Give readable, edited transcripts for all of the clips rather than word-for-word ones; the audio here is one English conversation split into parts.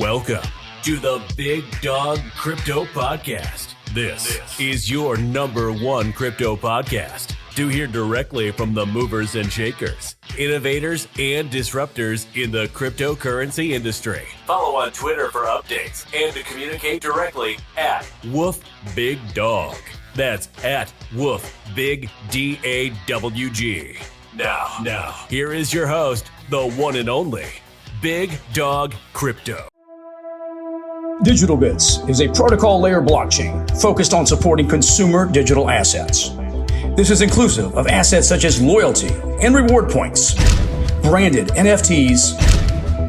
Welcome to the Big Dawg Crypto Podcast. This is your number one crypto podcast to hear directly from the movers and shakers, innovators, and disruptors in the cryptocurrency industry. Follow on Twitter for updates and to communicate directly at Woof Big Dawg. That's at Woof Big DAWG. Now, here is your host, the one and only Big Dawg Crypto. Digital Bits is a protocol layer blockchain focused on supporting consumer digital assets. This is inclusive of assets such as loyalty and reward points, branded NFTs,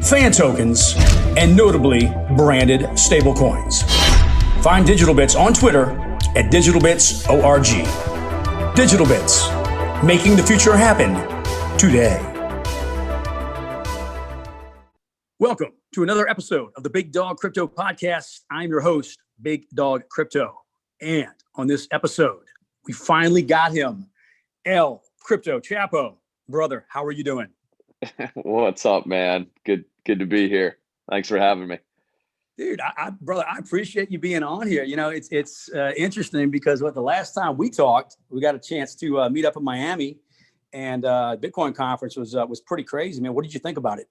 fan tokens, and notably branded stablecoins. Find Digital Bits on Twitter at DigitalBitsORG. Digital Bits, making the future happen today. Welcome to another episode of the Big Dawg Crypto Podcast. I'm your host, Big Dawg Crypto. And on this episode, we finally got him, Crypto Chapo. Brother, how are you doing? What's up, man? Good to be here. Thanks for having me. Dude, brother, I appreciate you being on here. You know, it's interesting because the last time we talked, we got a chance to meet up in Miami, and Bitcoin conference was pretty crazy, man. What did you think about it?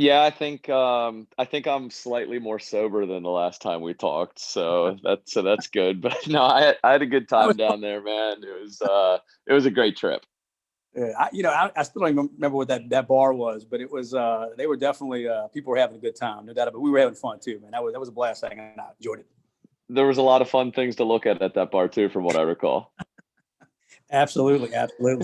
Yeah, I think I'm slightly more sober than the last time we talked, so that's good. But no, I had a good time down there, man. It was a great trip. Yeah, I still don't even remember what that bar was, but it was they were definitely people were having a good time, no doubt. But we were having fun too, man. That was a blast hanging out. I enjoyed it. There was a lot of fun things to look at that bar too, from what I recall. Absolutely. Well,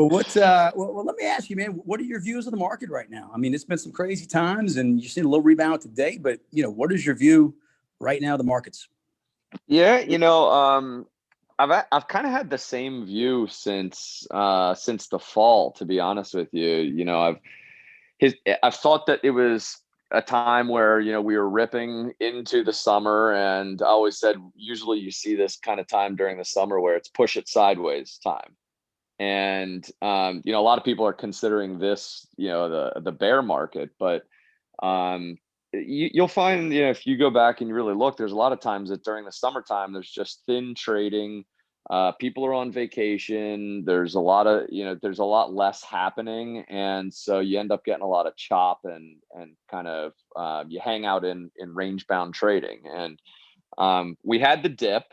let me ask you, man, what are your views of the market right now? I mean, it's been some crazy times and you've seen a little rebound today, but what is your view right now of the markets? Yeah, I've kind of had the same view since the fall, to be honest with you. I've thought that it was a time where we were ripping into the summer, and I always said usually you see this kind of time during the summer where it's push it sideways time, and a lot of people are considering this the bear market, but you'll find if you go back and you really look, there's a lot of times that during the summertime there's just thin trading. People are on vacation. There's a lot less happening. And so you end up getting a lot of chop and kind of, you hang out in range bound trading. And, we had the dip,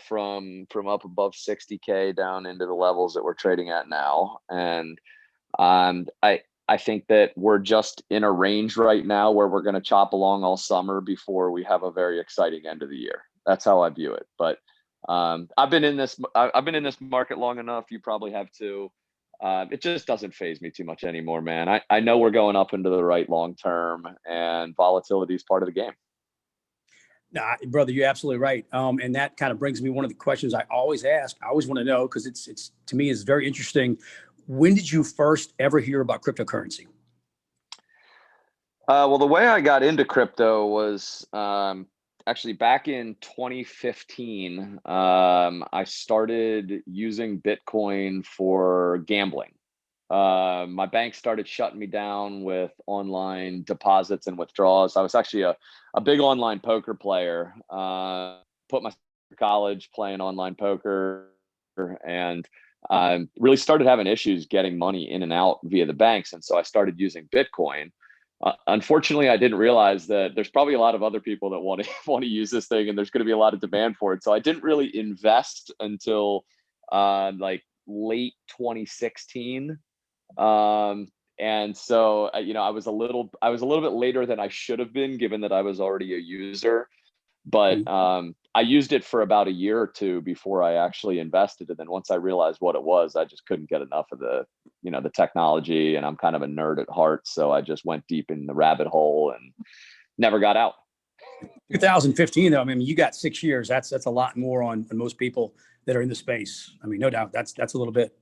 from up above 60K down into the levels that we're trading at now. And, I think that we're just in a range right now where we're going to chop along all summer before we have a very exciting end of the year. That's how I view it. But I've been in this market long enough. You probably have too. It just doesn't faze me too much anymore, man. I know we're going up into the right long term, and volatility is part of the game. Nah, brother, you're absolutely right. And that kind of brings me one of the questions I always ask. I always want to know, because it's to me is very interesting. When did you first ever hear about cryptocurrency? Well, the way I got into crypto was actually back in 2015. I started using Bitcoin for gambling. My bank started shutting me down with online deposits and withdrawals. I was actually a big online poker player. Put myself through college playing online poker, and really started having issues getting money in and out via the banks. And so I started using Bitcoin. Unfortunately, I didn't realize that there's probably a lot of other people that want to use this thing, and there's going to be a lot of demand for it. So I didn't really invest until like late 2016. And so I was a little bit later than I should have been, given that I was already a user. But I used it for about a year or two before I actually invested. And then once I realized what it was, I just couldn't get enough of the technology, and I'm kind of a nerd at heart. So I just went deep in the rabbit hole and never got out. 2015, though, I mean, you got 6 years. That's a lot more on most people that are in the space. I mean, no doubt that's a little bit.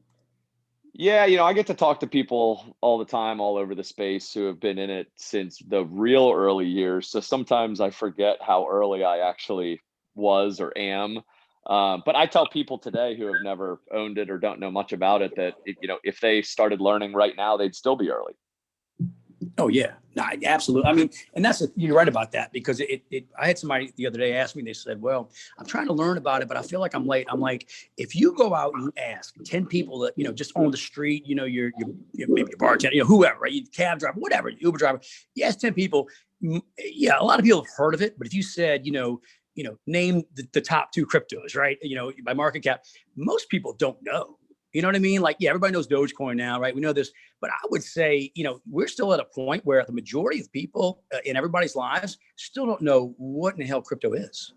Yeah, I get to talk to people all the time, all over the space, who have been in it since the real early years. So sometimes I forget how early I actually was or am. But I tell people today who have never owned it or don't know much about it that if they started learning right now, they'd still be early. Oh yeah, no, absolutely. I mean, and you're right about that because I had somebody the other day ask me. They said, "Well, I'm trying to learn about it, but I feel like I'm late." I'm like, if you go out and you ask 10 people that just on the street, maybe your bartender, whoever, right, you cab driver, whatever, Uber driver, you ask 10 people, yeah, a lot of people have heard of it, but if you said, name the top two cryptos, right, by market cap, most people don't know. You know what I mean? Like, yeah, everybody knows Dogecoin now, right? We know this, but I would say, we're still at a point where the majority of people in everybody's lives still don't know what in the hell crypto is.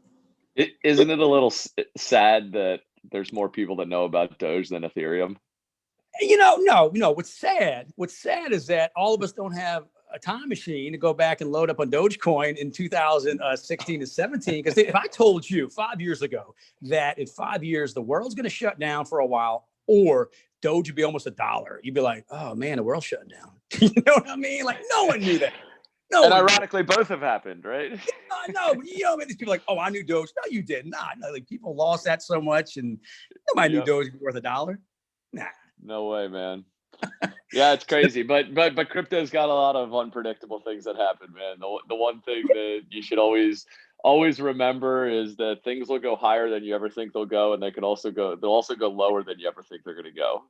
Isn't it a little sad that there's more people that know about Doge than Ethereum? No. What's sad is that all of us don't have a time machine to go back and load up on Dogecoin in 2016 to 17. Because if I told you 5 years ago that in 5 years the world's going to shut down for a while, or Doge would be almost $1, you'd be like, "Oh man, the world's shutting down." You know what I mean? Like, no one knew that. No, and ironically, both have happened, right? No, but these people are like, "Oh, I knew Doge." No, you didn't. Nah, no, like people lost that so much, and nobody knew Doge was worth $1. Nah. No way, man. Yeah, it's crazy, but crypto's got a lot of unpredictable things that happen, man. The one thing that you should always remember is that things will go higher than you ever think they'll go, and they'll also go lower than you ever think they're going to go.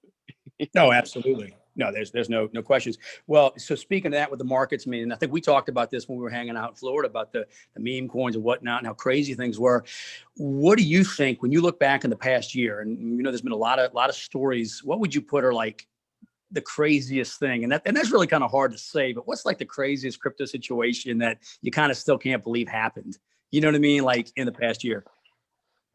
No, absolutely. No, there's no questions. Well, so speaking of that with the markets, I mean, I think we talked about this when we were hanging out in Florida about the meme coins and whatnot and how crazy things were. What do you think when you look back in the past year, and there's been a lot of stories, what would you put are like the craziest thing? And that's really kind of hard to say, but what's like the craziest crypto situation that you kind of still can't believe happened? You know what I mean? Like in the past year.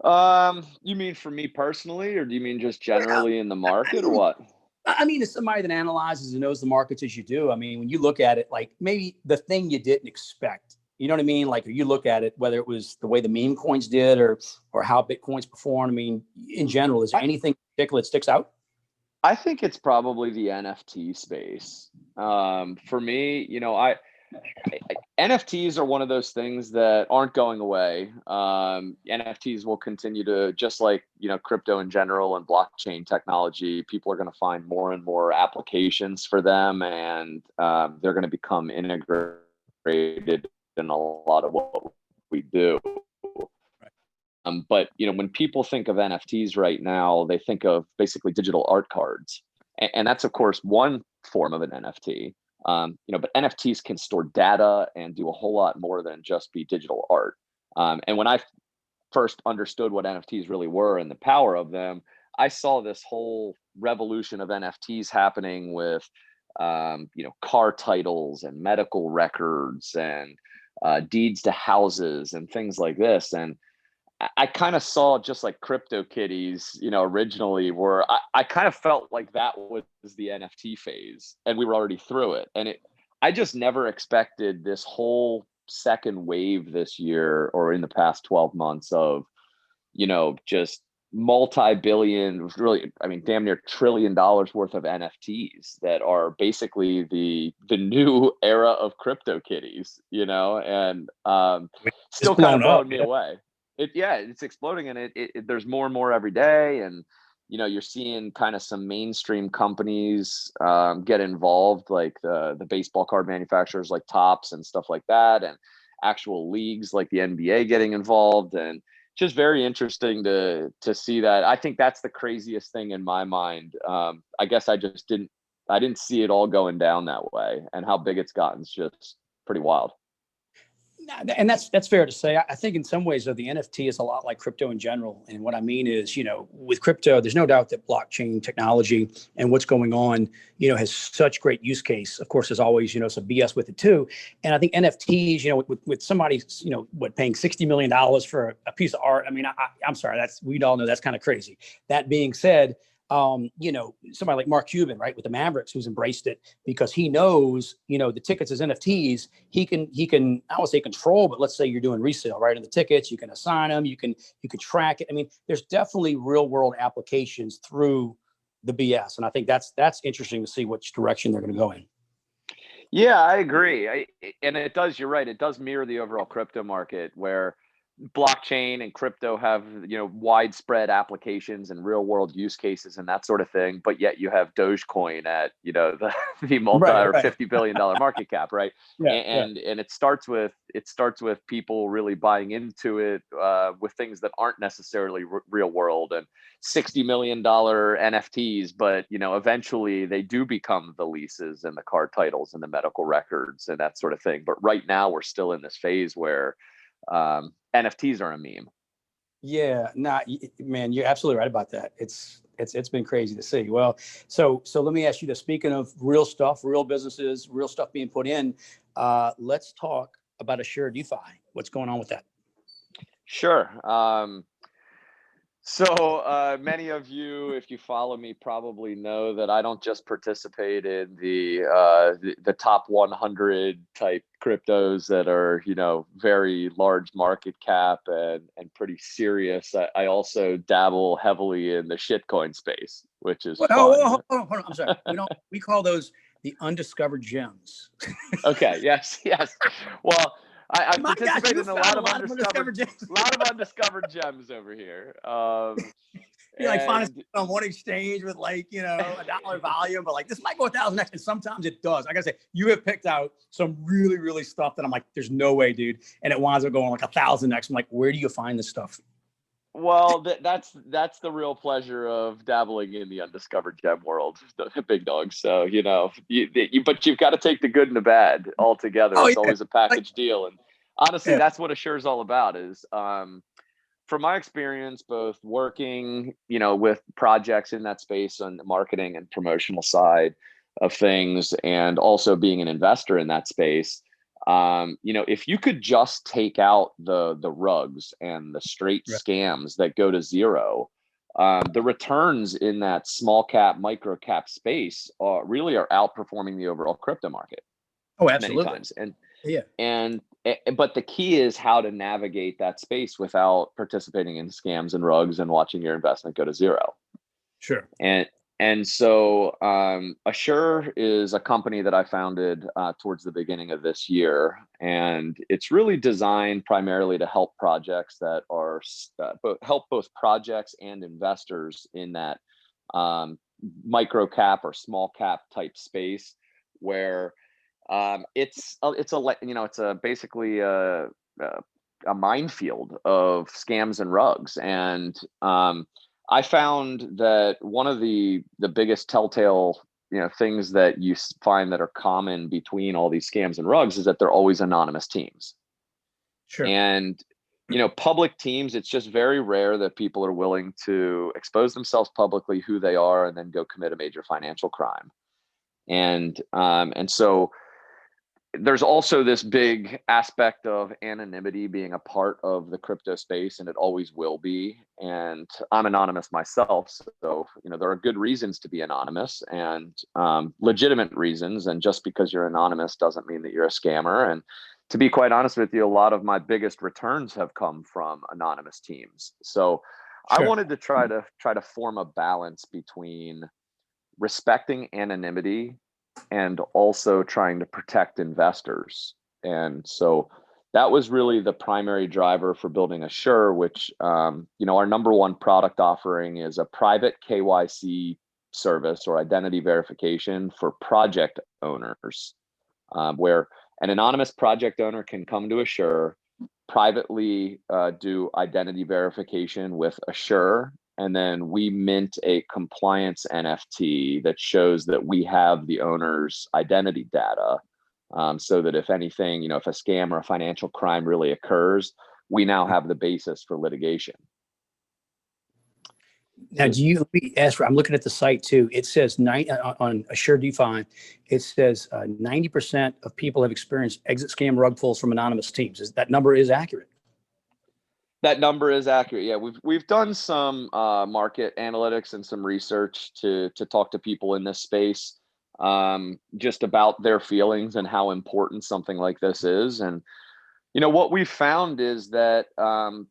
You mean for me personally, or do you mean just generally in the market, or what? I mean, as somebody that analyzes and knows the markets as you do, I mean, when you look at it, like maybe the thing you didn't expect, you know what I mean? Like, you look at it, whether it was the way the meme coins did or how Bitcoins performed. I mean, in general, is there anything particular that sticks out? I think it's probably the NFT space. For me, NFTs are one of those things that aren't going away. NFTs will continue to, just like, crypto in general and blockchain technology, people are going to find more and more applications for them, and they're going to become integrated in a lot of what we do. But when people think of NFTs right now, they think of basically digital art cards, and that's of course one form of an NFT. But NFTs can store data and do a whole lot more than just be digital art. And when I first understood what NFTs really were and the power of them, I saw this whole revolution of NFTs happening with, car titles and medical records and deeds to houses and things like this. And I kind of saw, just like crypto kitties, originally, where I kind of felt like that was the NFT phase and we were already through it. And I just never expected this whole second wave this year or in the past 12 months of, just multi-billion, really, I mean, damn near $1 trillion worth of NFTs that are basically the new era of crypto kitties, and still kind of blowing me away. It's exploding, and there's more and more every day, and you're seeing kind of some mainstream companies get involved, like the baseball card manufacturers like Topps and stuff like that, and actual leagues like the NBA getting involved, and just very interesting to see that. I think that's the craziest thing in my mind. I guess I didn't see it all going down that way, and how big it's gotten is just pretty wild. And that's fair to say. I think in some ways, though, the NFT is a lot like crypto in general. And what I mean is, with crypto, there's no doubt that blockchain technology and what's going on, has such great use case. Of course, there's always, some BS with it too. And I think NFTs, with somebody, paying $60 million for a piece of art. I mean, I'm sorry, we all know that's kind of crazy. That being said, somebody like Mark Cuban, right, with the Mavericks, who's embraced it because he knows, the tickets as NFTs, he can, I won't say control, but let's say you're doing resale, right? On the tickets, you can assign them, you can track it. I mean, there's definitely real world applications through the BS. And I think that's interesting to see which direction they're going to go in. Yeah, I agree. And it does, you're right. It does mirror the overall crypto market where, blockchain and crypto have, widespread applications and real world use cases and that sort of thing, but yet you have Dogecoin at, the multi Right, or right. $50 billion market cap, right? Yeah, yeah. And it starts with people really buying into it, with things that aren't necessarily real world and $60 million NFTs, but eventually they do become the leases and the car titles and the medical records and that sort of thing. But right now we're still in this phase where NFTs are a meme. Yeah, nah, man, you're absolutely right about that. It's been crazy to see. Well, so let me ask you this. Speaking of real stuff, real businesses, real stuff being put in, let's talk about Assure DeFi. What's going on with that? Sure. Many of you, if you follow me, probably know that I don't just participate in the top 100 type cryptos that are, very large market cap and pretty serious. I also dabble heavily in the shitcoin space, which is Well, fun. hold on. I'm sorry. We call those the undiscovered gems. Okay. Yes. Yes. Well, I My gosh, participate you in a found lot of undiscovered gems. undiscovered gems over here. You're like finding And on one exchange with like, $1 volume, but like this might go 1,000x, and sometimes it does. I gotta say, you have picked out some really, really stuff that I'm like, there's no way, dude. And it winds up going like 1,000x. I'm like, where do you find this stuff? well, that's the real pleasure of dabbling in the undiscovered gem world, the big dog. So but you've got to take the good and the bad all together. Oh It's yeah, always a package deal, and honestly, yeah, that's what Assure is all about. Is from my experience, both working, with projects in that space on the marketing and promotional side of things, and also being an investor in that space. If you could just take out the rugs and the straight right. scams that go to zero, the returns in that small cap, micro cap space really are outperforming the overall crypto market Oh, many absolutely. times. Yeah, But the key is how to navigate that space without participating in scams and rugs and watching your investment go to zero. sure. And so Assure is a company that I founded towards the beginning of this year, and it's really designed primarily to help projects that are help both projects and investors in that micro cap or small cap type space, where it's basically a minefield of scams and rugs. And I found that one of the biggest telltale things that you find that are common between all these scams and rugs is that they're always anonymous teams. Sure. And public teams, it's just very rare that people are willing to expose themselves publicly, who they are, and then go commit a major financial crime. And so there's also this big aspect of anonymity being a part of the crypto space, and it always will be. And I'm anonymous myself, so there are good reasons to be anonymous, and legitimate reasons. And just because you're anonymous doesn't mean that you're a scammer. And to be quite honest with you, a lot of my biggest returns have come from anonymous teams. So I Sure. wanted to try to form a balance between respecting anonymity and also trying to protect investors. And so that was really the primary driver for building Assure, which, our number one product offering is a private KYC service or identity verification for project owners, where an anonymous project owner can come to Assure, privately do identity verification with Assure, and then we mint a compliance NFT that shows that we have the owner's identity data, so that if anything, if a scam or a financial crime really occurs, we now have the basis for litigation. Now, let me ask I'm looking at the site too. It says on Assure DeFi, it says 90% of people have experienced exit scam rug pulls from anonymous teams. That number is accurate? That number is accurate. Yeah, we've done some market analytics and some research to talk to people in this space, just about their feelings and how important something like this is. And what we've found is that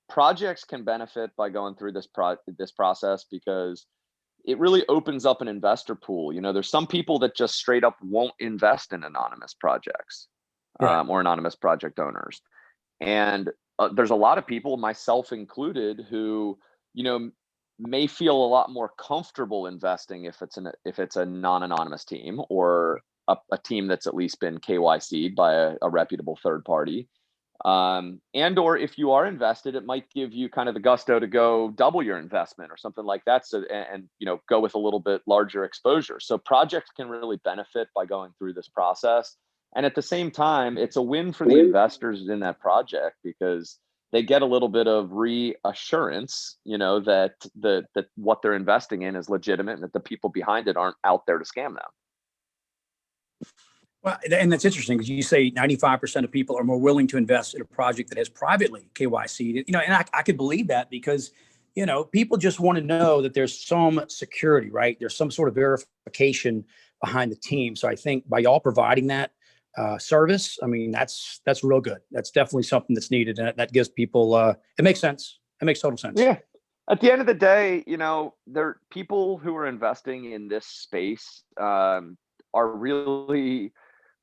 projects can benefit by going through this process, because it really opens up an investor pool. There's some people that just straight up won't invest in anonymous projects, Right. or anonymous project owners. And there's a lot of people, myself included, who, you know, may feel a lot more comfortable investing if it's a non-anonymous team, or a team that's at least been KYC'd by a reputable third party. And or if you are invested, it might give you kind of the gusto to go double your investment or something like that. So, and you know, go with a little bit larger exposure. So projects can really benefit by going through this process. And at the same time, it's a win for the investors in that project, because they get a little bit of reassurance, you know, that that what they're investing in is legitimate, and that the people behind it aren't out there to scam them. Well, and that's interesting, because you say 95% of people are more willing to invest in a project that has privately KYC'd, you know, and I could believe that, because, you know, people just want to know that there's some security, right? There's some sort of verification behind the team. So I think by y'all providing that service, I mean, that's real good. That's definitely something that's needed, and that gives people, it makes sense. It makes total sense. Yeah. At the end of the day, you know, there people who are investing in this space are really,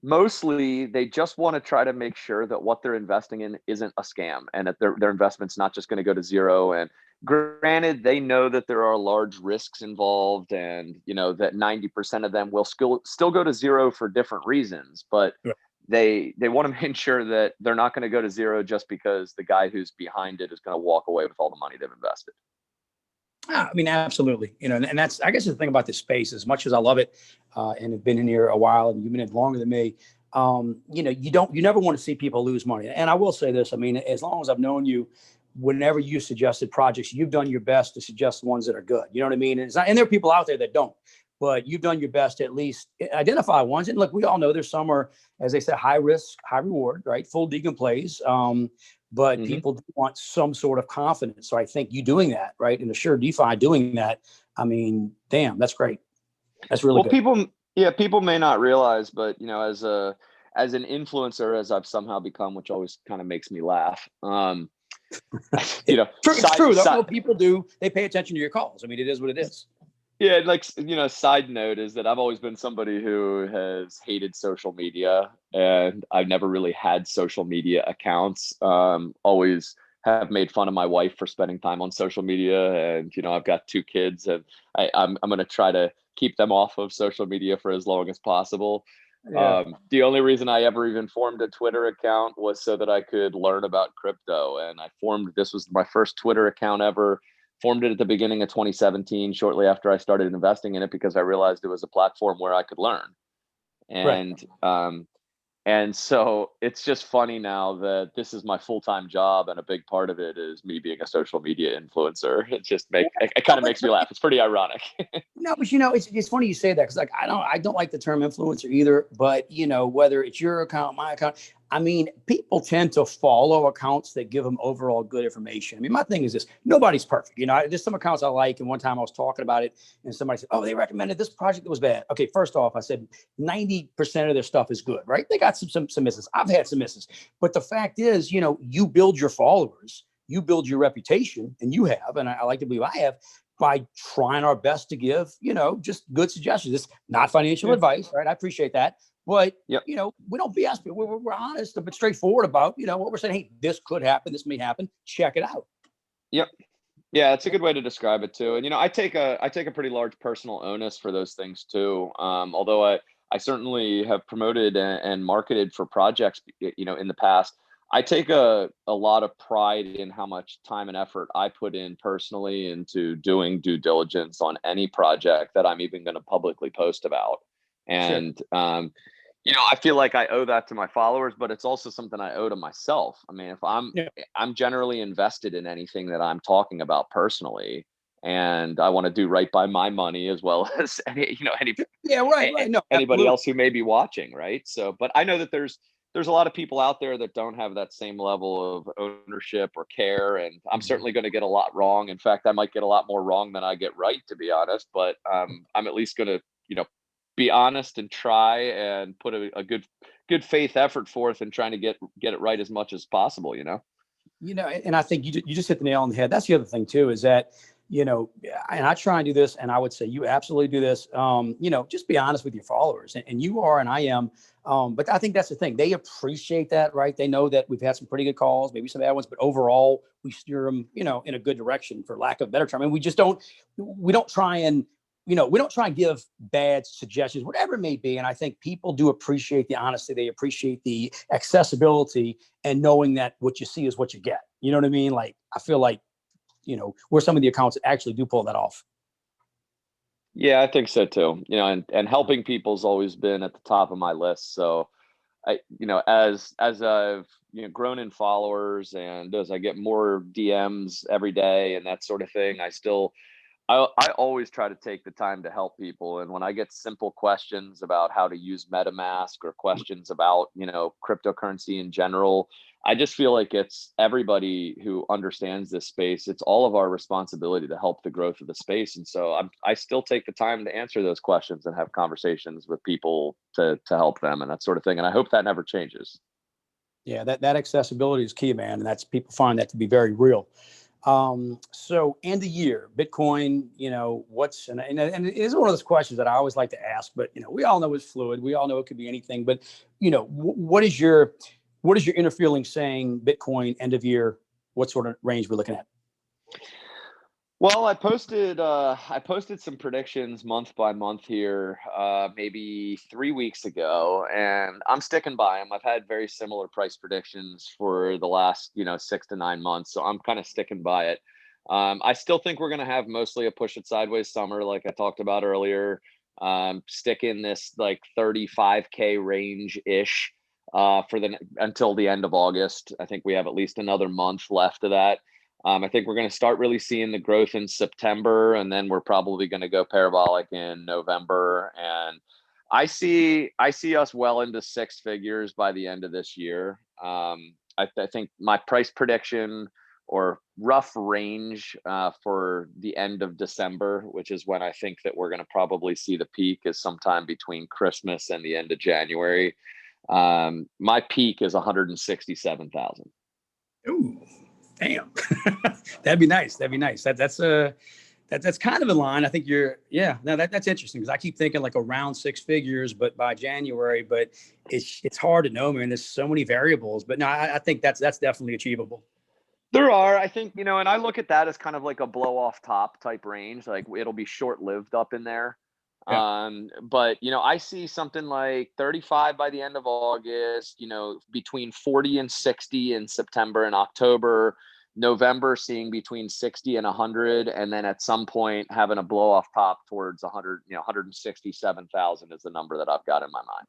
mostly, they just want to try to make sure that what they're investing in isn't a scam, and that their investment's not just going to go to zero. And granted, they know that there are large risks involved, and you know that 90% of them will still go to zero for different reasons, but Yeah. they want to make sure that they're not going to go to zero just because the guy who's behind it is going to walk away with all the money they've invested. I mean, absolutely. You know, and that's, I guess, the thing about this space, as much as I love it, and have been in here a while, and you've been in longer than me, you know, you never want to see people lose money. And I will say this, I mean, as long as I've known you, whenever you suggested projects, you've done your best to suggest ones that are good. You know what I mean? And there are people out there that don't, but you've done your best to at least identify ones. And look, we all know there's some are, as they say, high risk, high reward, right? Full Deacon plays. But people do want some sort of confidence. So I think you doing that, right? And Assure DeFi doing that, I mean, damn, that's great. That's really good. People may not realize, but you know, as an influencer, as I've somehow become, which always kind of makes me laugh. You know, it's true. Though, people do. They pay attention to your calls. I mean, it is what it is. Yeah, like, you know, side note is that I've always been somebody who has hated social media, and I've never really had social media accounts. Always have made fun of my wife for spending time on social media, and you know, I've got 2 kids, and I'm going to try to keep them off of social media for as long as possible. Yeah. The only reason I ever even formed a Twitter account was so that I could learn about crypto, and this was my first Twitter account ever. Formed it at the beginning of 2017, shortly after I started investing in it, because I realized it was a platform where I could learn. And and so it's just funny now that this is my full-time job, and a big part of it is me being a social media influencer. It kind of makes me laugh. It's pretty ironic. No, but you know, it's funny you say that, because like I don't like the term influencer either. But you know, whether it's your account, my account, I mean, people tend to follow accounts that give them overall good information. I mean, my thing is this: nobody's perfect. You know, there's some accounts I like, and one time I was talking about it, and somebody said, "Oh, they recommended this project that was bad." Okay, first off, I said 90% of their stuff is good, right? They got some misses. I've had some misses, but the fact is, you know, you build your followers, you build your reputation, and you have, and I like to believe I have, by trying our best to give, you know, just good suggestions. It's not financial advice, right? I appreciate that. But, you know, we don't BS. We're honest but straightforward about, you know, what we're saying. Hey, this could happen. This may happen. Check it out. Yep. Yeah, it's a good way to describe it too. And you know, I take a pretty large personal onus for those things too. Although I certainly have promoted and marketed for projects, you know, in the past. I take a lot of pride in how much time and effort I put in personally into doing due diligence on any project that I'm even going to publicly post about. And sure. You know, I feel like I owe that to my followers, but it's also something I owe to myself. I mean, if I'm generally invested in anything that I'm talking about personally, and I want to do right by my money as well as anybody else who may be watching, right? So, but I know that there's a lot of people out there that don't have that same level of ownership or care, and I'm certainly going to get a lot wrong. In fact, I might get a lot more wrong than I get right, to be honest. But I'm at least going to, you know, be honest and try and put a good faith effort forth and trying to get it right as much as possible, you know. You know, and I think you just hit the nail on the head. That's the other thing too, is that, and I try and do this, and I would say you absolutely do this. Just be honest with your followers, and you are, and I am. But I think that's the thing. They appreciate that, right? They know that we've had some pretty good calls, maybe some bad ones, but overall we steer them, in a good direction, for lack of a better term. And we don't try and give bad suggestions, whatever it may be. And I think people do appreciate the honesty. They appreciate the accessibility and knowing that what you see is what you get. You know what I mean? Like, I feel like, we're some of the accounts that actually do pull that off. Yeah, I think so too. And helping people's always been at the top of my list. So as I've grown in followers, and as I get more DMs every day and that sort of thing, I always try to take the time to help people. And when I get simple questions about how to use MetaMask, or questions about, cryptocurrency in general, I just feel like it's everybody who understands this space. It's all of our responsibility to help the growth of the space. And so I still take the time to answer those questions and have conversations with people to help them and that sort of thing. And I hope that never changes. Yeah, that accessibility is key, man. And people find that to be very real. So end of year, Bitcoin, and it is one of those questions that I always like to ask, but, we all know it's fluid. We all know it could be anything, but, what is your inner feeling saying Bitcoin end of year? What sort of range we're looking at? Well, I posted some predictions month by month here, maybe 3 weeks ago, and I'm sticking by them. I've had very similar price predictions for the last, 6 to 9 months, so I'm kind of sticking by it. I still think we're going to have mostly a push it sideways summer, like I talked about earlier. Stick in this like 35K range ish until the end of August. I think we have at least another month left of that. I think we're going to start really seeing the growth in September, and then we're probably going to go parabolic in November. And I see us well into 6 figures by the end of this year. I think my price prediction or rough range for the end of December, which is when I think that we're going to probably see the peak, is sometime between Christmas and the end of January. My peak is 167,000. Ooh. Damn, that'd be nice. That's kind of in line. I think that's interesting, because I keep thinking like around 6 figures, but by January, but it's hard to know, man. There's so many variables, but no, I think that's definitely achievable. There are, I think, and I look at that as kind of like a blow off top type range. Like, it'll be short lived up in there. Yeah. But I see something like 35 by the end of August, between 40 and 60 in September and October, November seeing between 60 and 100, and then at some point having a blow off top towards 100, 167,000 is the number that I've got in my mind.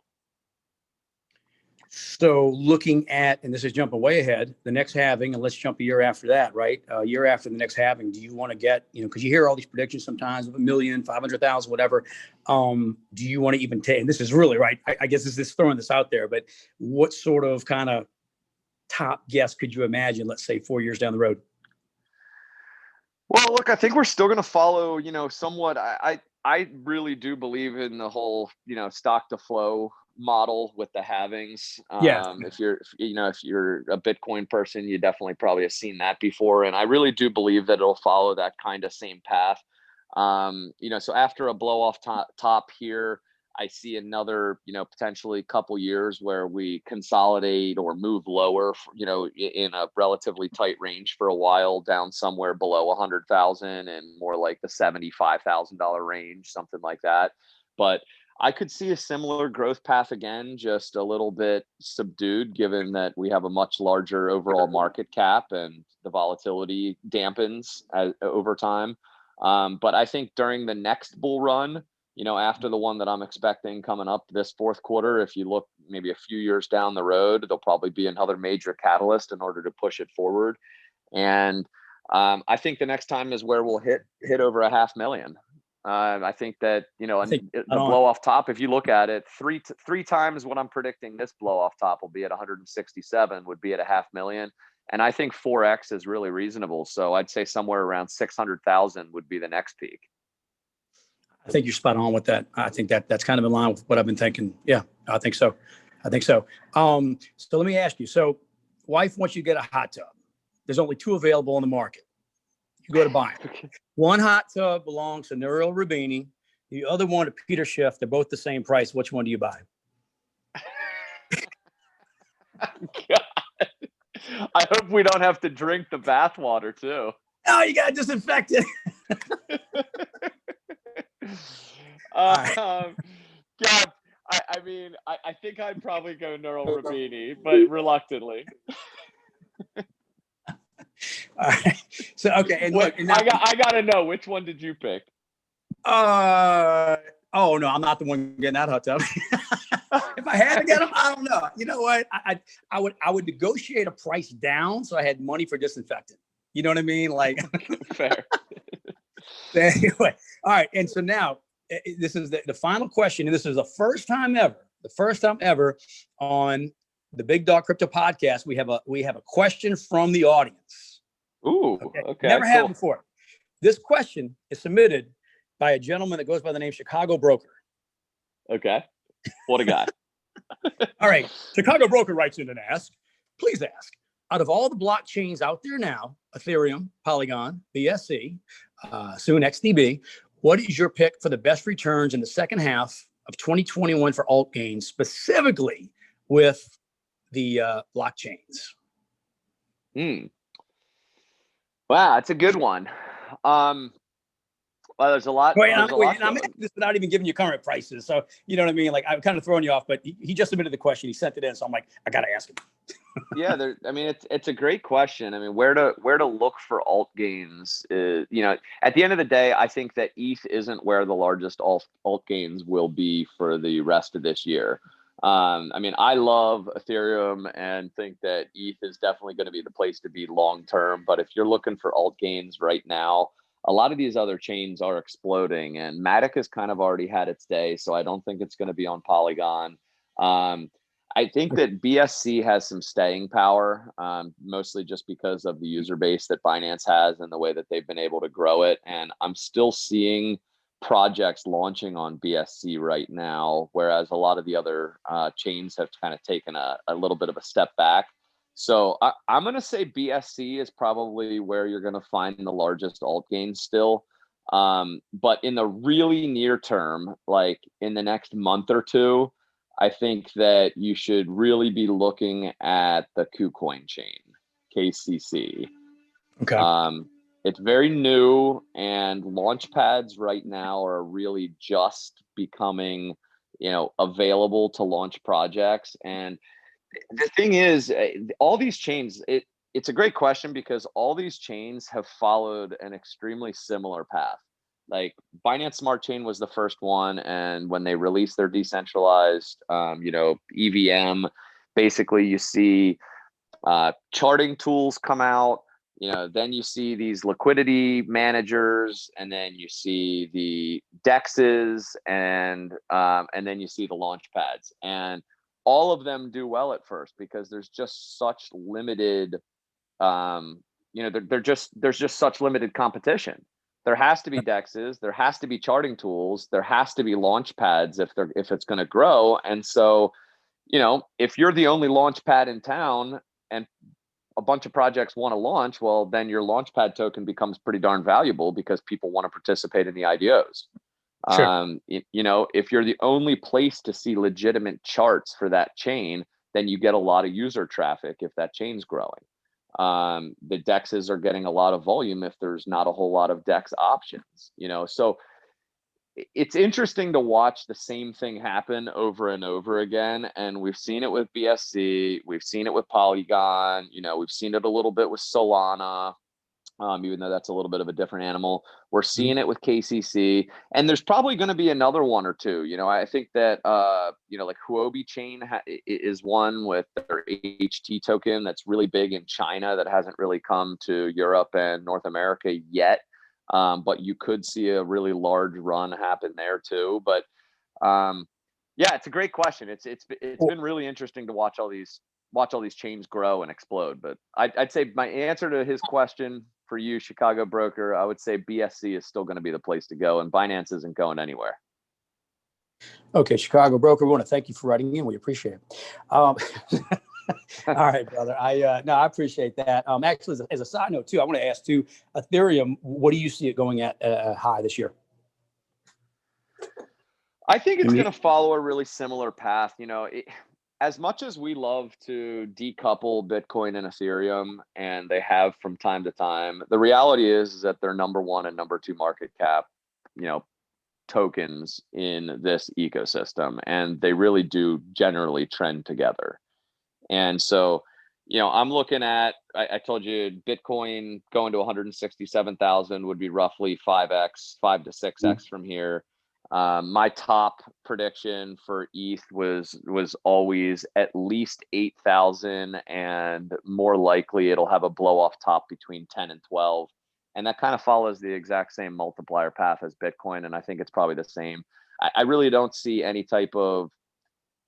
So looking at, and this is jumping way ahead, the next halving, and let's jump a year after that, right? A year after the next halving, do you want to get, because you hear all these predictions sometimes of 1 million, 500,000, whatever. Do you want to even take, and this is really, right, I guess this is throwing this out there, but what sort of kind of top guess could you imagine, let's say 4 years down the road? Well, look, I think we're still going to follow, somewhat. I really do believe in the whole, stock to flow model with the halvings. If you're a Bitcoin person, you definitely probably have seen that before. And I really do believe that it'll follow that kind of same path. So after a blow off top here, I see another, potentially couple years where we consolidate or move lower, in a relatively tight range for a while, down somewhere below 100,000 and more like the $75,000 range, something like that. But I could see a similar growth path again, just a little bit subdued, given that we have a much larger overall market cap and the volatility dampens over time. But I think during the next bull run, after the one that I'm expecting coming up this fourth quarter, if you look maybe a few years down the road, there'll probably be another major catalyst in order to push it forward. And I think the next time is where we'll hit over 500,000. I think that, the blow off top, if you look at it, three times what I'm predicting this blow off top will be at 167, would be at 500,000. And I think 4X is really reasonable. So I'd say somewhere around 600,000 would be the next peak. I think you're spot on with that. I think that's kind of in line with what I've been thinking. Yeah, I think so. So let me ask you. So wife wants you to get a hot tub. There's only 2 available on the market. you go to buy them. One hot tub belongs to Nouriel Rubini. The other one to Peter Schiff. They're both the same price. Which one do you buy? God. I hope we don't have to drink the bathwater too. Oh, you got to disinfect it. God, I mean, I think I'd probably go Nouriel Rubini, but reluctantly. All right. So, okay. And look, and now, I got to know, which one did you pick? Oh no, I'm not the one getting that hot tub. If I had to get them, I don't know. You know what? I would negotiate a price down so I had money for disinfectant. You know what I mean? Like, fair. Anyway, all right. And so now this is the final question, and this is the first time ever on the Big Dawg Crypto podcast. We have a question from the audience. Ooh, okay. Never had before. This question is submitted by a gentleman that goes by the name Chicago Broker. Okay. What a guy. All right. Chicago Broker writes in and asks, please ask, out of all the blockchains out there now, Ethereum, Polygon, BSC, soon XDB, what is your pick for the best returns in the second half of 2021 for alt gains, specifically with the blockchains? Wow, that's a good one. Well, there's a lot. I'm asking this without even giving you current prices. So, you know what I mean? Like, I'm kind of throwing you off, but he just submitted the question. He sent it in. So I'm like, I got to ask him. Yeah, I mean, it's a great question. I mean, where to look for alt gains is, at the end of the day, I think that ETH isn't where the largest alt gains will be for the rest of this year. I mean, I love Ethereum and think that ETH is definitely going to be the place to be long term. But if you're looking for alt gains right now, a lot of these other chains are exploding, and Matic has kind of already had its day, so I don't think it's going to be on Polygon. I think that BSC has some staying power, mostly just because of the user base that Binance has and the way that they've been able to grow it. And I'm still seeing projects launching on BSC right now, whereas a lot of the other chains have kind of taken a little bit of a step back. So I'm going to say BSC is probably where you're going to find the largest alt gains still. But in the really near term, like in the next month or two, I think that you should really be looking at the KuCoin chain, KCC. Okay. It's very new, and launch pads right now are really just becoming, available to launch projects. And the thing is, all these chains, it's a great question because all these chains have followed an extremely similar path. Like Binance Smart Chain was the first one, and when they released their decentralized, EVM, basically you see charting tools come out. Then you see these liquidity managers, and then you see the DEXs, and then you see the launch pads, and all of them do well at first because there's just such limited, there's just such limited competition. There has to be DEXs, there has to be charting tools, there has to be launch pads if it's going to grow. And so, if you're the only launch pad in town and a bunch of projects want to launch, well, then your launchpad token becomes pretty darn valuable because people want to participate in the IDOs. Sure. If you're the only place to see legitimate charts for that chain, then you get a lot of user traffic if that chain's growing. The DEXs are getting a lot of volume if there's not a whole lot of DEX options, so it's interesting to watch the same thing happen over and over again. And we've seen it with BSC, we've seen it with Polygon, we've seen it a little bit with Solana, even though that's a little bit of a different animal. We're seeing it with KCC, and there's probably going to be another one or two. I think that, like Huobi Chain is one with their HT token that's really big in China that hasn't really come to Europe and North America yet. But you could see a really large run happen there too. But yeah, it's a great question. It's been really interesting to watch all these chains grow and explode. But I'd say my answer to his question for you, Chicago Broker, I would say BSC is still going to be the place to go, and Binance isn't going anywhere. Okay, Chicago Broker, we want to thank you for writing in. We appreciate it. All right, brother. I appreciate that. Actually, as a side note too, I want to ask too, Ethereum, what do you see it going at high this year? I think it's going to follow a really similar path. As much as we love to decouple Bitcoin and Ethereum, and they have from time to time, the reality is that they're number one and number two market cap, tokens in this ecosystem, and they really do generally trend together. And so, I'm looking at, I told you Bitcoin going to 167,000 would be roughly 5x, 5 to 6x from here. My top prediction for ETH was always at least 8,000, and more likely it'll have a blow off top between 10 and 12. And that kind of follows the exact same multiplier path as Bitcoin. And I think it's probably the same. I really don't see any type of,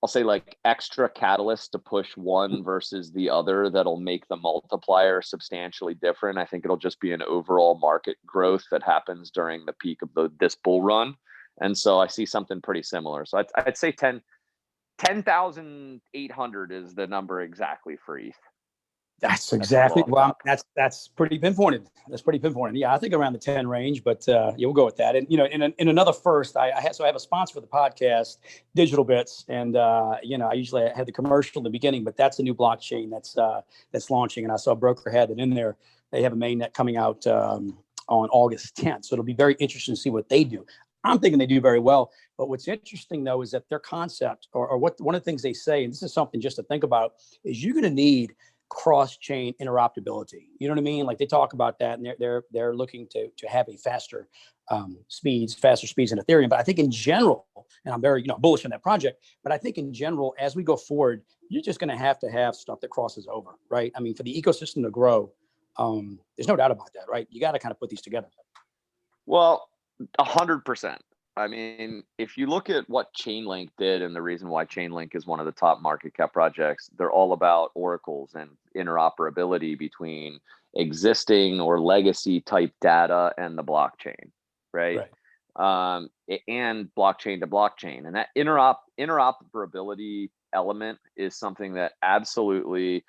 I'll say, like, extra catalyst to push one versus the other that'll make the multiplier substantially different. I think it'll just be an overall market growth that happens during the peak of this bull run. And so I see something pretty similar. So I'd say 10,800 is the number exactly for ETH. That's exactly, well, that's pretty pinpointed. That's pretty pinpointed. Yeah, I think around the 10 range, but yeah, we'll go with that. And, in another first, I have a sponsor for the podcast, Digital Bits. And, I usually had the commercial in the beginning, but that's a new blockchain that's launching. And I saw Broker had it in there. They have a mainnet coming out on August 10th. So it'll be very interesting to see what they do. I'm thinking they do very well. But what's interesting, though, is that their concept or what one of the things they say, and this is something just to think about, is you're going to need cross-chain interoperability. You know what I mean? Like, they talk about that, and they're looking to have a faster speeds in Ethereum. But I think in general, and I'm very bullish on that project, but I think in general, as we go forward, you're just going to have stuff that crosses over, right? I mean, for the ecosystem to grow, there's no doubt about that, right? You got to kind of put these together. Well, 100%. I mean, if you look at what Chainlink did, and the reason why Chainlink is one of the top market cap projects, they're all about oracles and interoperability between existing or legacy type data and the blockchain, right? And blockchain to blockchain. And that interoperability element is something that absolutely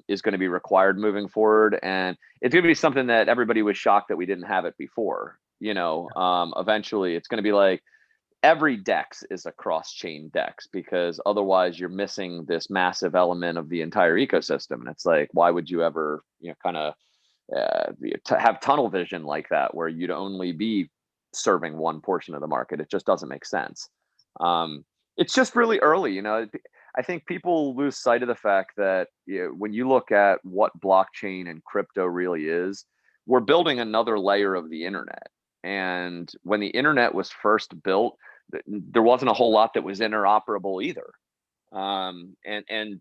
is going to be required moving forward. And it's going to be something that everybody was shocked that we didn't have it before. Eventually it's going to be like every DEX is a cross-chain DEX, because otherwise you're missing this massive element of the entire ecosystem. And it's like, why would you ever, have tunnel vision like that, where you'd only be serving one portion of the market? It just doesn't make sense. It's just really early. I think people lose sight of the fact that when you look at what blockchain and crypto really is, we're building another layer of the internet. And when the internet was first built, there wasn't a whole lot that was interoperable either. And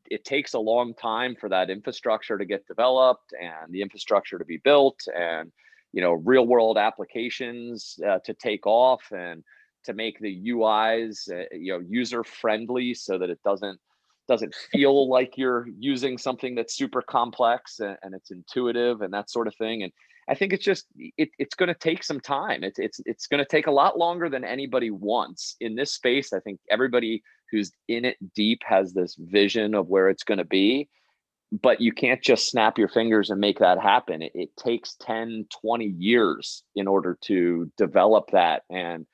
it takes a long time for that infrastructure to get developed and the infrastructure to be built, and, real world applications to take off, and to make the UIs, user friendly, so that it doesn't feel like you're using something that's super complex, and it's intuitive and that sort of thing. And I think it's just, it's going to take some time. It's going to take a lot longer than anybody wants in this space. I think everybody who's in it deep has this vision of where it's going to be, but you can't just snap your fingers and make that happen. It takes 10, 20 years in order to develop that and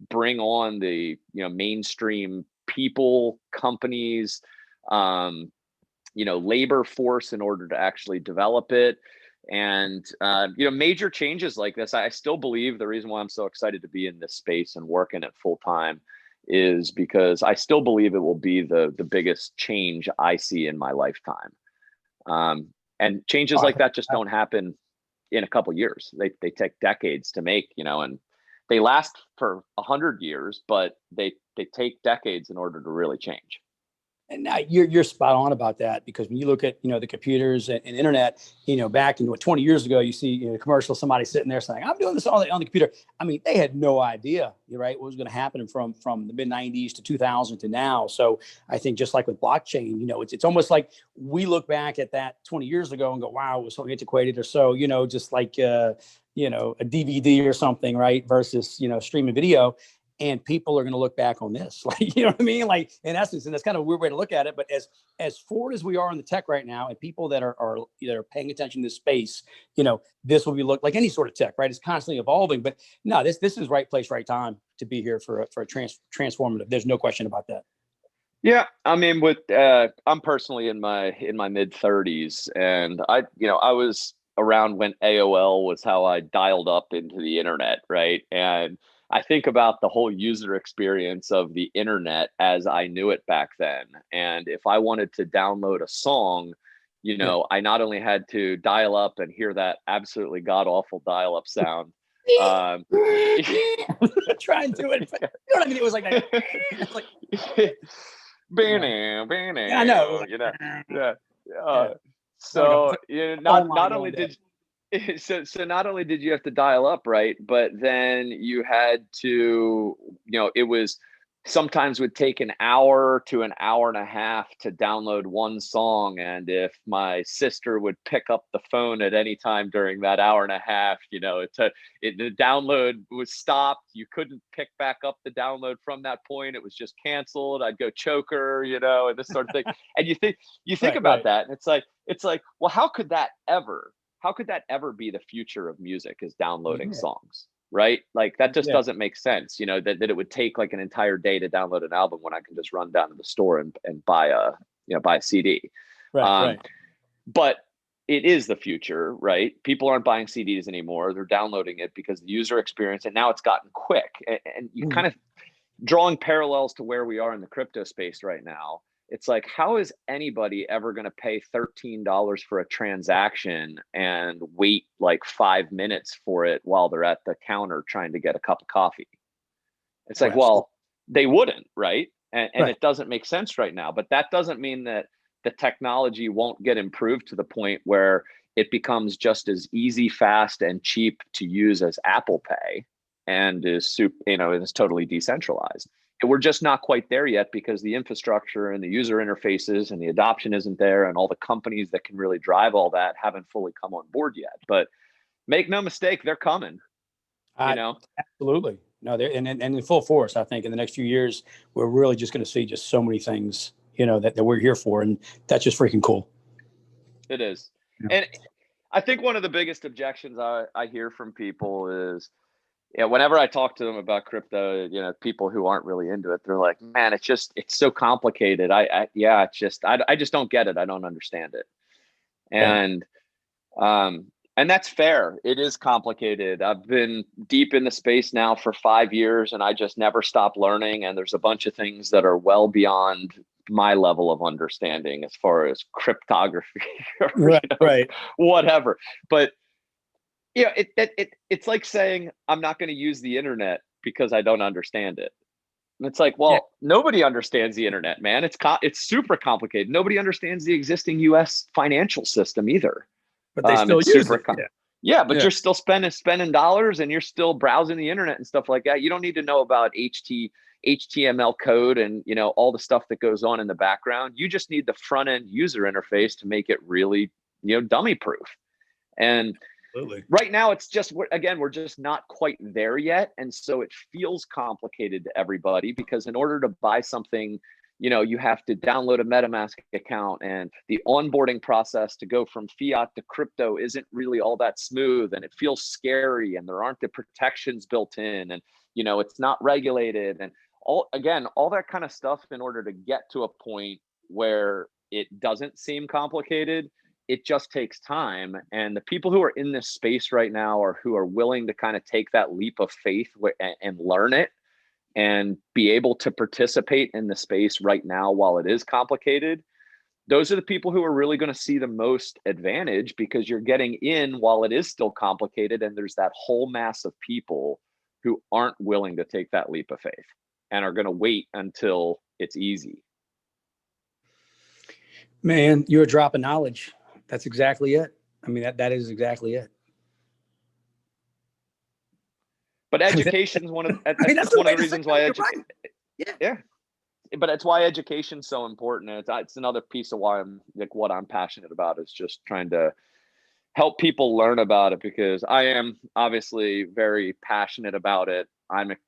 bring on the, mainstream people, companies, labor force in order to actually develop it. And, major changes like this, I still believe the reason why I'm so excited to be in this space and working it full time is because I still believe it will be the biggest change I see in my lifetime. And changes like that just don't happen in a couple of years. They take decades to make, and they last for 100 years, but they take decades in order to really change. And now you're spot on about that, because when you look at the computers and internet, back in 20 years ago, you see a commercial, somebody sitting there saying, "I'm doing this on the computer." I mean, they had no idea, right, what was going to happen from the mid 90s to 2000 to now. So I think just like with blockchain, it's almost like we look back at that 20 years ago and go, "Wow, it was so antiquated," or so, just like a DVD or something, right, versus streaming video. and people are going to look back on this, like, you know what I mean? Like, in essence, and that's kind of a weird way to look at it. But as forward as we are in the tech right now, and people that are paying attention to this space, this will be looked like any sort of tech, right? It's constantly evolving. But no, this is right place, right time to be here for a transformative. There's no question about that. Yeah, I mean, I'm personally in my mid 30s, and I was around when AOL was how I dialed up into the internet, right? And I think about the whole user experience of the internet as I knew it back then. And if I wanted to download a song, I not only had to dial up and hear that absolutely god awful dial up sound. Try and do it. But, you know what I mean? It was like that. It's like, I know. Yeah. So not only did so not only did you have to dial up, right, but then you had to, it was sometimes would take an hour to an hour and a half to download one song. And if my sister would pick up the phone at any time during that hour and a half, the download was stopped. You couldn't pick back up the download from that point. It was just canceled. I'd go choke her, and this sort of thing. And you think about that, and it's like, well, how could that ever be the future of music, is downloading songs? Right? Like, that just doesn't make sense, that it would take like an entire day to download an album when I can just run down to the store and buy a CD. Right. But it is the future, right? People aren't buying CDs anymore. They're downloading it because the user experience, and now it's gotten quick. And you kind of drawing parallels to where we are in the crypto space right now. It's like, how is anybody ever going to pay $13 for a transaction and wait like 5 minutes for it while they're at the counter trying to get a cup of coffee? It's like, well, they wouldn't, right? And it doesn't make sense right now. But that doesn't mean that the technology won't get improved to the point where it becomes just as easy, fast, and cheap to use as Apple Pay, and is totally decentralized. We're just not quite there yet, because the infrastructure and the user interfaces and the adoption isn't there, and all the companies that can really drive all that haven't fully come on board yet. But make no mistake, they're coming. Absolutely. No, they're and in full force. I think in the next few years, we're really just going to see just so many things, that we're here for, and that's just freaking cool. It is. Yeah. And I think one of the biggest objections I hear from people is, whenever I talk to them about crypto, people who aren't really into it, they're like, man, it's so complicated. I just don't get it. I don't understand it. And that's fair. It is complicated. I've been deep in the space now for 5 years, and I just never stop learning. And there's a bunch of things that are well beyond my level of understanding as far as cryptography or whatever. But it's like saying I'm not going to use the internet because I don't understand it. And it's like, well, nobody understands the internet, man. It's super complicated. Nobody understands the existing U.S. financial system either. But they still use it. But you're still spending dollars, and you're still browsing the internet and stuff like that. You don't need to know about HTML code and all the stuff that goes on in the background. You just need the front end user interface to make it really dummy proof. And absolutely. Right now, it's just, we're just not quite there yet. And so it feels complicated to everybody, because in order to buy something, you have to download a MetaMask account, and the onboarding process to go from fiat to crypto isn't really all that smooth, and it feels scary, and there aren't the protections built in, and it's not regulated, and all that kind of stuff. In order to get to a point where it doesn't seem complicated, it just takes time. And the people who are in this space right now, or who are willing to kind of take that leap of faith and learn it and be able to participate in the space right now while it is complicated, those are the people who are really going to see the most advantage, because you're getting in while it is still complicated. And there's that whole mass of people who aren't willing to take that leap of faith and are going to wait until it's easy. Man, you're a drop of knowledge. That's exactly it. I mean, that is exactly it. But education's one of the reasons why but it's why education's so important. It's another piece of why what I'm passionate about is just trying to help people learn about it, because I am obviously very passionate about it.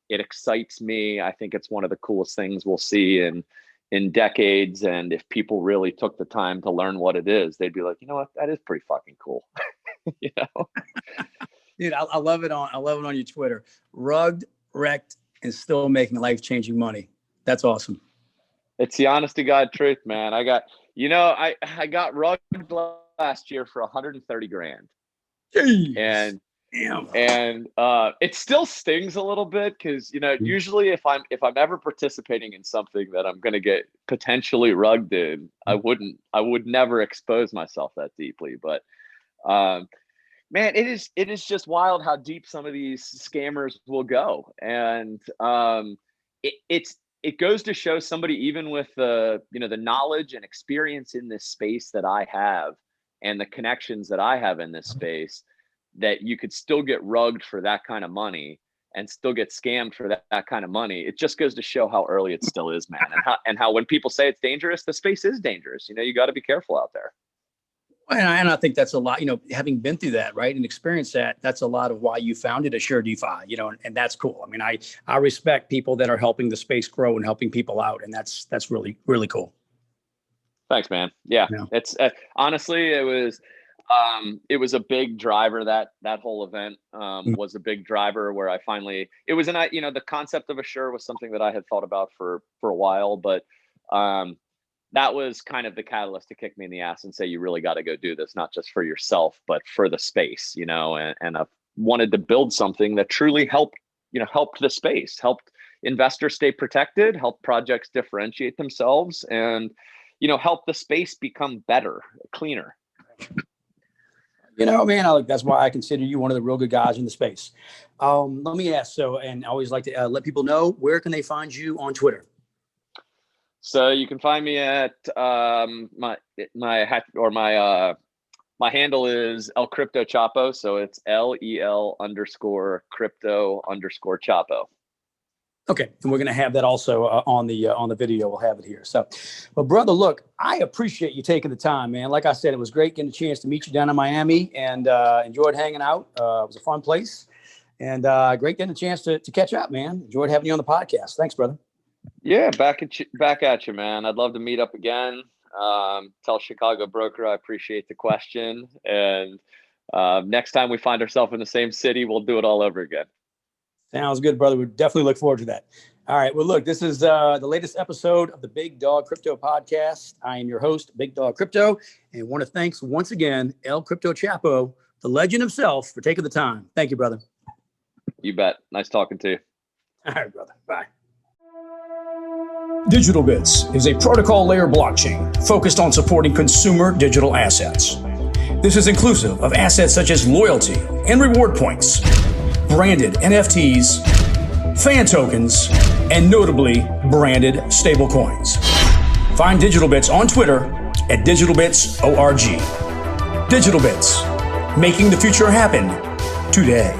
it excites me. I think it's one of the coolest things we'll see in decades. And if people really took the time to learn what it is, they'd be like, you know what, that is pretty fucking cool. You know? Dude, I love it on your Twitter. Rugged, wrecked, and still making life-changing money. That's awesome. It's the honest to God truth, man. I got rugged last year for 130 grand. Jeez. And damn. And it still stings a little bit because, you know, usually if I'm ever participating in something that I'm going to get potentially rugged in, I would never expose myself that deeply. But man, it is just wild how deep some of these scammers will go. And it goes to show somebody, even with the knowledge and experience in this space that I have and the connections that I have in this space, that you could still get rugged for that kind of money and still get scammed for that kind of money. It just goes to show how early it still is, man. And how when people say it's dangerous, the space is dangerous. You know, you got to be careful out there. And I think that's a lot, having been through that, right, and experienced that, that's a lot of why you founded Assure DeFi, and that's cool. I mean, I respect people that are helping the space grow and helping people out, and that's really, really cool. Thanks, man. Yeah. It's honestly, it was a big driver. That whole event was a big driver where I finally, it was the concept of Assure was something that I had thought about for a while, but that was kind of the catalyst to kick me in the ass and say, you really got to go do this, not just for yourself, but for the space, and I wanted to build something that truly helped the space, helped investors stay protected, helped projects differentiate themselves, and, help the space become better, cleaner. Man, that's why I consider you one of the real good guys in the space. Let me ask, and I always like to let people know, where can they find you on Twitter? So you can find me at my handle is Crypto Chapo. So it's LEL_crypto_Chapo. Okay, and we're going to have that also on the video. We'll have it here. So, but brother, look, I appreciate you taking the time, man. Like I said, it was great getting a chance to meet you down in Miami, and enjoyed hanging out. It was a fun place, and great getting a chance to catch up, man. Enjoyed having you on the podcast. Thanks, brother. Yeah, back at you, man. I'd love to meet up again. Tell Chicago Broker I appreciate the question, and next time we find ourselves in the same city, we'll do it all over again. Sounds good, brother. We definitely look forward to that. All right. Well, look, this is the latest episode of the Big Dawg Crypto podcast. I am your host, Big Dawg Crypto, and want to thanks once again, Crypto Chapo, the legend himself, for taking the time. Thank you, brother. You bet. Nice talking to you. All right, brother. Bye. Digital Bits is a protocol layer blockchain focused on supporting consumer digital assets. This is inclusive of assets such as loyalty and reward points, branded NFTs, fan tokens, and notably branded stablecoins. Find Digital Bits on Twitter at DigitalBitsORG. Digital Bits, making the future happen today.